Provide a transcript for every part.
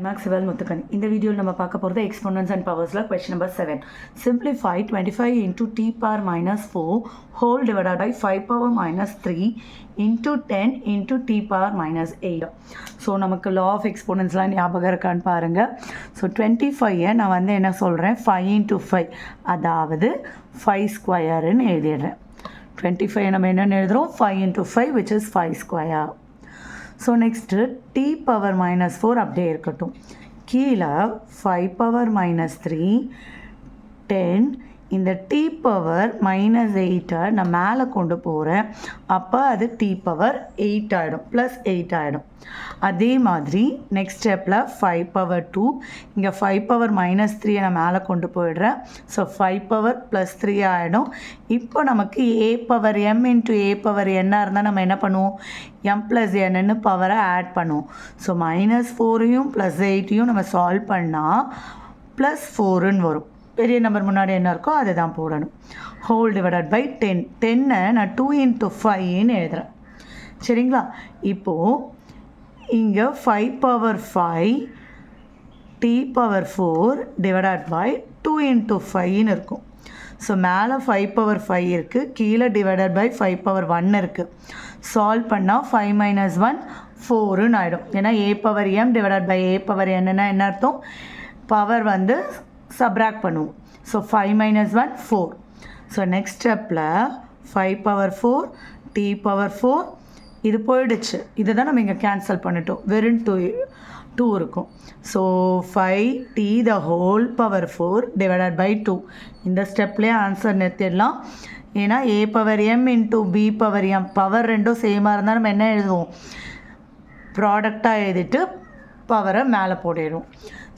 Max Sival Muthukan. In the video, we will talk about the exponents and powers. Question number 7. Simplify 25 into t power minus 4 whole divided by 5 power minus 3 into 10 into t power minus 8. So, நமக்கு law of exponents லாம் ஞாபகம் இருக்கான்னு பாருங்க. So, 25 நான் வந்து என்ன சொல்கிறேன் 5 into 5 அதாவது 5 ஸ்கொயர்னு எழுதிடுறேன். 25 நம்ம என்னென்னு எழுதுகிறோம் 5 into 5 which is 5 square. So next t power minus 4 அப்படியே இருக்கட்டும். கீழே 5 பவர் மைனஸ் 3 10 இந்த t பவர் மைனஸ் 8 நான் மேலே கொண்டு போகிறேன். அப்போ அது t பவர் 8 ஆகிடும் ப்ளஸ் 8 ஆகிடும். அதே மாதிரி நெக்ஸ்ட் ஸ்டெப்பில் 5 பவர் 2 இங்கே 5 பவர் மைனஸ் 3 நான் மேலே கொண்டு போயிடுறேன். ஸோ 5 பவர் ப்ளஸ் 3 ஆகிடும். இப்போ நமக்கு a power m into a power என்ன இருந்தால் நம்ம என்ன பண்ணுவோம் m ப்ளஸ் என்னன்னு பவரை ஆட் பண்ணுவோம். ஸோ மைனஸ் 4ஐயும் ப்ளஸ் 8ஐயும் நம்ம சால்வ் பண்ணால் ப்ளஸ் 4ன்னு வரும். பெரிய நம்பர் முன்னாடி என்ன இருக்கோ அதை தான் போடணும். ஹோல் டிவைடட் பை 10 10 நான் 2 into 5ன்னு எழுதுகிறேன். சரிங்களா? இப்போது இங்கே 5 power 5 t power 4 divided by 2 into 5ன்னு இருக்கும். ஸோ மேலே 5 பவர் 5 இருக்குது, கீழே டிவைடட் பை 5 பவர் 1 இருக்குது. சால்வ் பண்ணால் 5 மைனஸ் 1 4ன்னு ஆகிடும். ஏன்னா a power m divided by a power என்னன்னா என்ன அர்த்தம் பவர் வந்து சப்ராக்ட் பண்ணுவோம். So 5 minus 1 4. ஸோ நெக்ஸ்ட் ஸ்டெப்பில் 5 பவர் 4 t பவர் 4 இது போயிடுச்சு. இதை தான் நம்ம இங்கே கேன்சல் பண்ணிட்டோம். வெறும் 2 இருக்கும். So 5t the whole power 4 divided by 2. இந்த ஸ்டெப்லேயே ஆன்சர் நிறுத்திடலாம். ஏன்னா a power m into b power m power ரெண்டும் சேமாக இருந்தால் நம்ம என்ன எழுதுவோம் ப்ராடக்டாக எழுதிட்டு பவரை மேலே போடிடும்.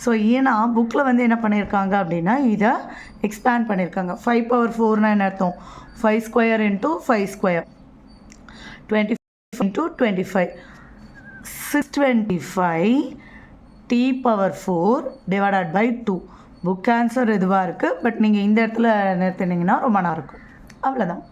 ஸோ ஏன்னா புக்கில் வந்து என்ன பண்ணியிருக்காங்க அப்படின்னா இதை எக்ஸ்பேண்ட் பண்ணியிருக்காங்க. 5 பவர் 4னால் என்ன அர்த்தம் 5 square into 5 square 25 into 25 625 t power 4 divided by 2. Book answer இதுவாக இருக்குது. பட் நீங்கள் இந்த இடத்துல நிறுத்தினீங்கன்னா ரொம்ப நல்லா இருக்கும். அவ்வளோதான்.